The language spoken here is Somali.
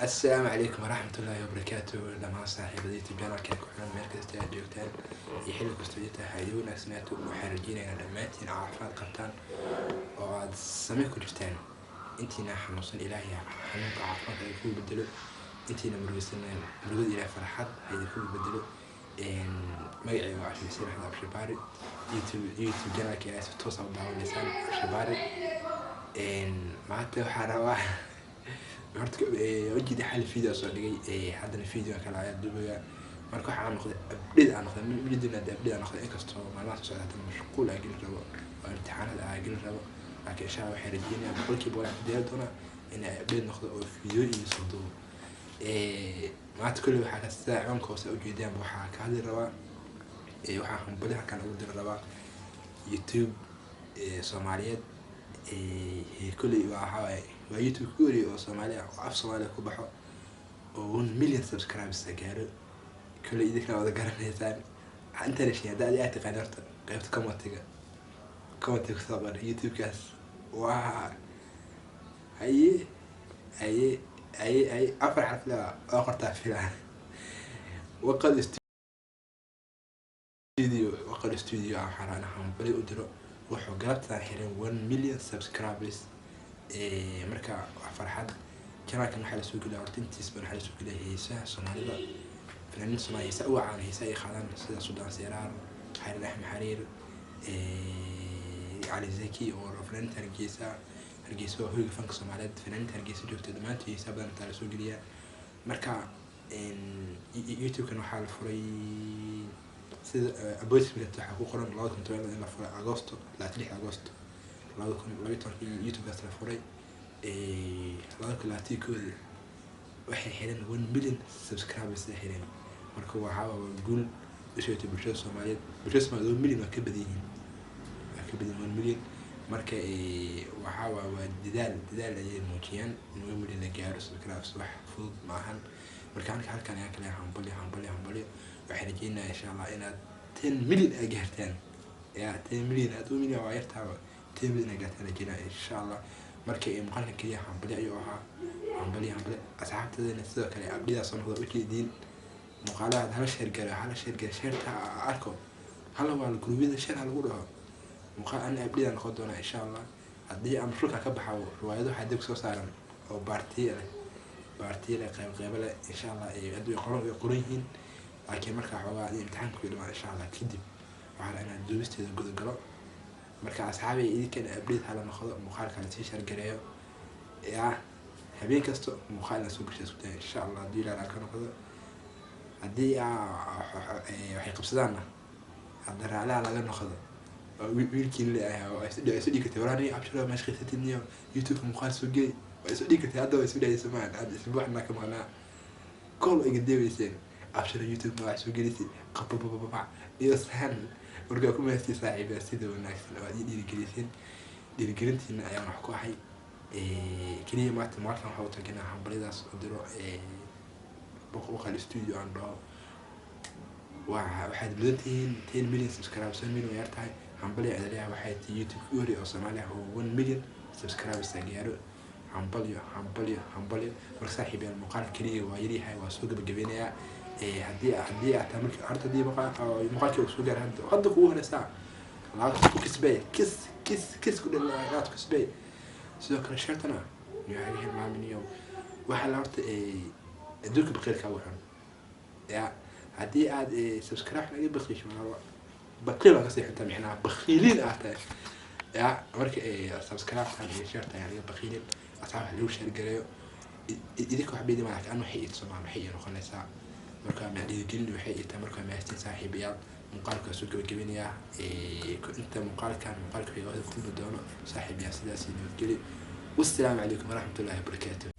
السلام عليكم ورحمة الله وبركاته. لما صاحبتي تبيان كان كحنا مركز تاجوتان يحل كستوجيته هيدون سمعتوا وحرجينا دماتين عارفات قبطان وعاد سميكو جفتان انتينا حنوصل إلهي حنوك عارفات هيكون بدلو انتينا مروسنا مرود إلى فرحات هيكون بدلو إن مجيء وعشان يصير هذا بشباري يوتيوب جانا كياس توصل داون لسان بشباري إن ما تحروا horta wajidi xal video soo dhigay haddana video kale ayaa duubaya marka waxaan noqday update aan noqday midna update aan noqday inkastoo maalmaha soo socda mashquul aan gelin rabo oo imtixaanada aan gelin rabo laakiin insha Allah waxaan rajeynayaa boqolkiiba waan diyaar doonaa in ay update noqdo oo video iyo soo duubo maanta kulli waxaa kasta cunkoos u jeedaan waxaa ka hadli rabaa waxaan hambali halkan ugu diri rabaa YouTube Soomaaliyeed kulli waxa ويوتيوب كوري أو سوماليا وعف سوماليا كوبحو و1 مليون سبسكرايبرز تجارو كل إيدك أنا وذا قرن هيتان أنت ليش يعني ده أعتقد قنرت قيمت كومنتيجا ثابر يوتيوب كاس واه أي أفرح حفلة آخر تحفيلة وقد استوديو حرانا هم بدي أدرو وحو قربت الحين 1 مليون سبسكرايبرز marka wax farxad channelkan waxa la soo geliyaa horta intiis baan waxa la soo geliyaa heesaha Soomaalida fanaaniin Soomaali heesaha u caan heesaha ay qaadaan sida Suudaan Seeraar Xariir Axmed Xariir Ali Zaki oo fanaaniin Hargeysa oo hoyga fanka Soomaaliyeed fanaaniin Hargeysa joogta dhamaantii heesaha badan la soo geliyaa marka YouTube-kan waxa la furay sida aboysmilad waxa ku qoran 2012 in la furay Agoosto 6 Agoosto لو يوتيوب بس لفوري لذلك لاتي كود waxay xireen 1 million subscribers ay xireen marka waxa uu isoo bulshada Soomaaliyeed 1 million ka badiyeen 1 million marka waxa waa dadaal ay muujiyaan 1 million la gaaro subscribers wax fudud ma ahan marka halkan ayaa kale hambali waxay rajeynaa insha Allah inaad 10 million ay gaartaan 10 million aad 1 million waa yartaa تيمنا قاتنا جينا إن شاء الله مركي مقالنا كليا حنبلي أيوها حنبلي أصحاب تدين السوق كلي أبدي أصلا هو وكي دين مقالات هلا شهر شهر تاعكم هلا هو الجروبي ده شهر على قولها مقال أنا أبدي أنا خدونا إن شاء الله أدي أمشوك كبحة روايده حدك سو صارن أو بارتي قبل إن شاء الله يدو يقولين لكن مركي حوا امتحان كل ما إن شاء الله كدب وعلى أنا دوست هذا جزء قلق marka asxaabay idinkan update hala noqdo muuqaalka la sii share gareeyo habeen kasto muuqaal la soo gashay isku day insha Allah hadii la arko noqdo hadii waxay qabsadaan hadda raala laga noqdo wiilkiin leeyahay oo isoo dhigtay waraani abshiro ma shaqeysatiniyo YouTube muuqaal soo geey way isoo dhigtay hadda way isoo dhigtay samaan hadda isbuucna ka maqnaa kol iga deebayeen abshiro YouTube ma soo gelisay qabba iyo sahan marka ku meestii saaxiibay sida wanaagsan oo ay dhiirigelintiina ayaan wax ku ahay kaliya maanta waxa uu tagnaa hambalidaas u diro boqol studio aan dhaho waxaad mudantiin 10 million subscribers million yartahay hambali adaleeyahay waxay tahay YouTube uri oo Soomaaliya oo 1 million subscribers gaaro hambali marka saaxiibay muuqaal kaliya waa yarihay waa soo gabagabeynaya هدي أعتمد أرد هدي مقالك وسوقر هذا هو نساء لا كسبة كس كل لا كسبة سوق شرطنا يعني ما من يوم واحد أرد دوك بخير كوحن يا هدي عاد سبسكرايب نجيب بخيش من هو بقيل قصدي حتى إحنا بخيلين أحتاج يا أمريك سبسكرايب هذه شرطة يعني بخيلين أصحاب اللي هو شرط جريو إذا حبيبي معك أنا حقيقة سمع حقيقة وخلنا ساعة marka ma dhiirigelin waxay ita marka ma haysteen saaxiibayaal muuqaalka soo gabagabeynaya inta muuqaalka ay wada ku doono saaxiibayaal sidaas iyo geli wassalaamu calaykum waraxmatullaahi wabarakaatuh